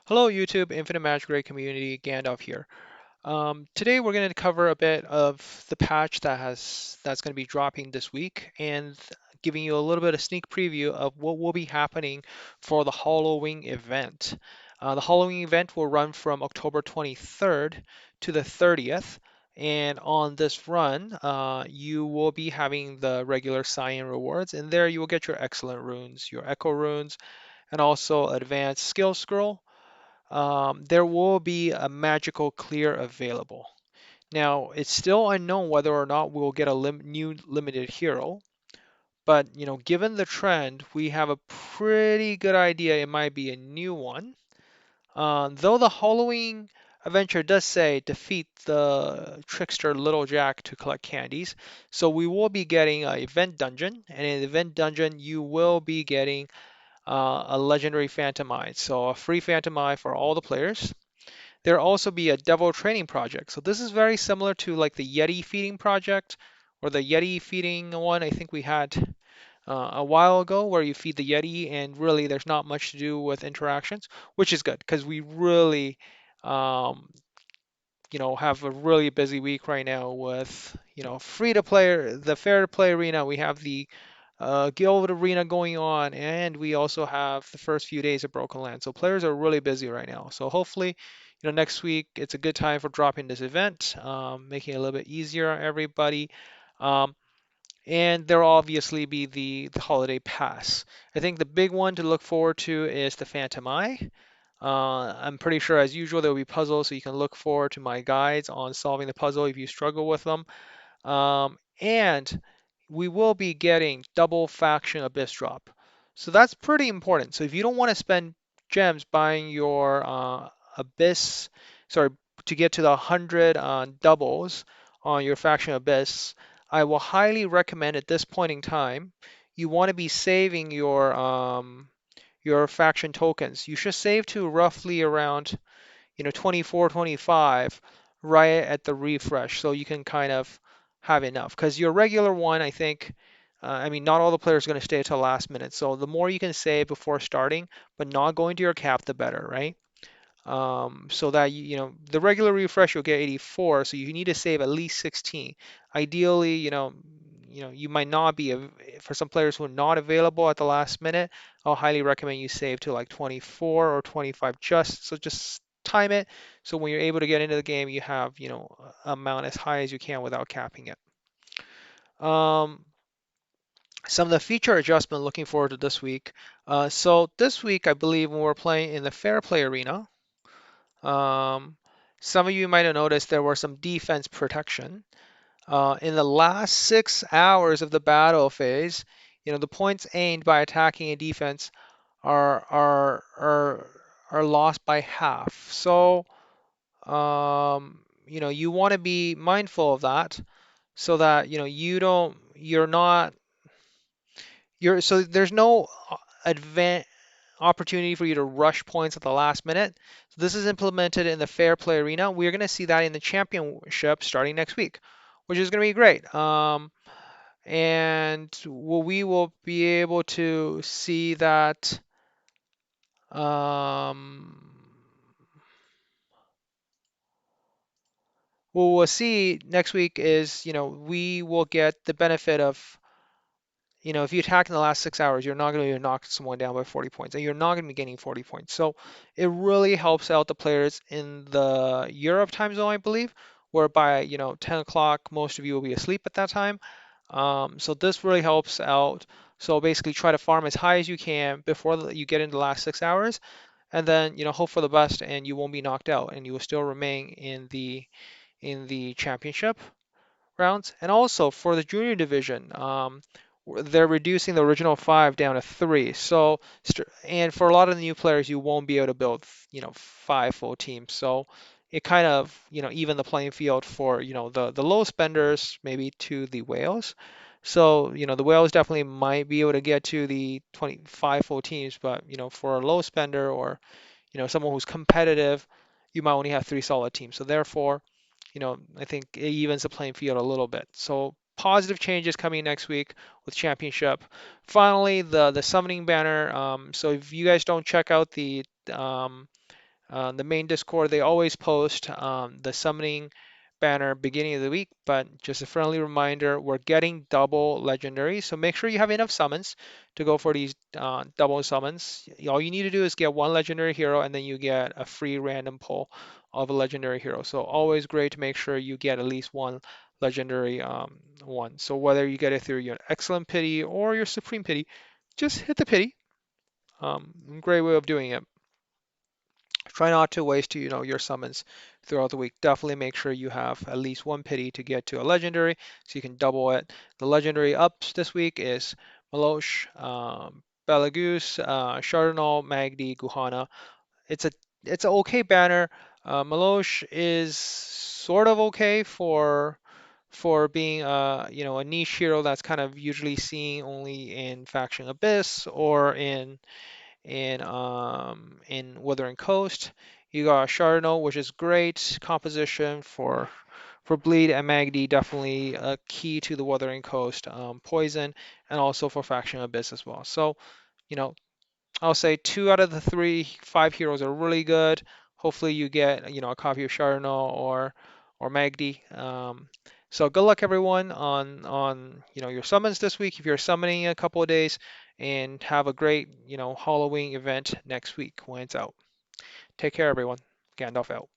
Hello YouTube, Infinite Magicraid community, Gandalf here. Today we're going to cover a bit of the patch that's going to be dropping this week and giving you a little bit of sneak preview of what will be happening for the Halloween event. The Halloween event will run from October 23rd to the 30th, and on this run, you will be having the regular sign-in rewards, and there you will get your excellent runes, your echo runes, and also advanced skill scroll. There will be a magical clear available. Now, it's still unknown whether or not we'll get a new limited hero, but given the trend, we have a pretty good idea it might be a new one. Though the Halloween adventure does say defeat the trickster Little Jack to collect candies, so we will be getting an event dungeon, and in the event dungeon, you will be getting a legendary Phantom Eye, so a free Phantom Eye for all the players. There'll also be a devil training project. So this is very similar to like the Yeti feeding project or the Yeti feeding one I think we had a while ago where you feed the Yeti and really there's not much to do with interactions, which is good because we really um, have a really busy week right now with free to play, the fair to play arena. We have the Guild Arena going on, and we also have the first few days of Broken Land. So players are really busy right now. So hopefully, next week it's a good time for dropping this event, making it a little bit easier on everybody. Um, and there'll obviously be the holiday pass. I think the big one to look forward to is the Phantom Eye. I'm pretty sure, as usual, there will be puzzles, so you can look forward to my guides on solving the puzzle if you struggle with them. And we will be getting double faction abyss drop. So that's pretty important. So if you don't want to spend gems buying your abyss, sorry, to get to the 100 doubles on your faction abyss, I will highly recommend at this point in time, you want to be saving your faction tokens. You should save to roughly around 24, 25 right at the refresh so you can kind of have enough. Because your regular one, I think, I mean, not all the players are going to stay until last minute. So the more you can save before starting, but not going to your cap, the better, right? So that the regular refresh you'll get 84, so you need to save at least 16. Ideally, you might not be for some players who are not available at the last minute. I'll highly recommend you save to like 24 or 25 just time it so when you're able to get into the game you have amount as high as you can without capping it. Um, some of the feature adjustment looking forward to this week. So this week I believe when we're playing in the Fair Play Arena. Um, some of you might have noticed there were some defense protection. In the last 6 hours of the battle phase, the points aimed by attacking and defense are are are are lost by half. So, you want to be mindful of that so that you're not so there's no advan opportunity for you to rush points at the last minute. So this is implemented in the Fair Play Arena. We're going to see that in the championship starting next week, which is going to be great. And we will be able to see that. What we'll see next week is, we will get the benefit of if you attack in the last 6 hours, you're not going to knock someone down by 40 points, and you're not going to be getting 40 points. So it really helps out the players in the Europe time zone, I believe, where by 10 o'clock, most of you will be asleep at that time. So this really helps out. So basically, try to farm as high as you can before you get into the last 6 hours, and then hope for the best, and you won't be knocked out, and you will still remain in the championship rounds. And also for the junior division, they're reducing the original 5 down to 3. So, and for a lot of the new players, you won't be able to build, 5 full teams. So it kind of, even the playing field for, the low spenders, maybe to the whales. So, the whales definitely might be able to get to the 25 full teams, but, for a low spender or, someone who's competitive, you might only have 3 solid teams. So therefore, I think it evens the playing field a little bit. So positive changes coming next week with championship. Finally, the summoning banner. So if you guys don't check out the The main Discord, they always post the summoning banner beginning of the week, but just a friendly reminder, we're getting double legendary, so make sure you have enough summons to go for these double summons. All you need to do is get one legendary hero, and then you get a free random pull of a legendary hero. So always great to make sure you get at least one legendary one. So whether you get it through your excellent pity or your supreme pity, just hit the pity. Great way of doing it. Try not to waste, your summons throughout the week. Definitely make sure you have at least one pity to get to a legendary, so you can double it. The legendary ups this week is Moloch, Betelgeuz, Chardonel, Magdi, Guhanna. It's a it's an okay banner. Moloch is sort of okay for being a niche hero that's kind of usually seen only in Faction Abyss or in Wuthering Coast. You got Chardonnay, which is great composition for bleed, and Magdi definitely a key to the Wuthering Coast poison, and also for Faction Abyss as well. So, you know, I'll say 2 out of the 5 heroes are really good. Hopefully you get, a copy of Chardonnay or Magdi. So good luck everyone on your summons this week if you're summoning in a couple of days, and have a great, Halloween event next week when it's out. Take care everyone. Gandalf out.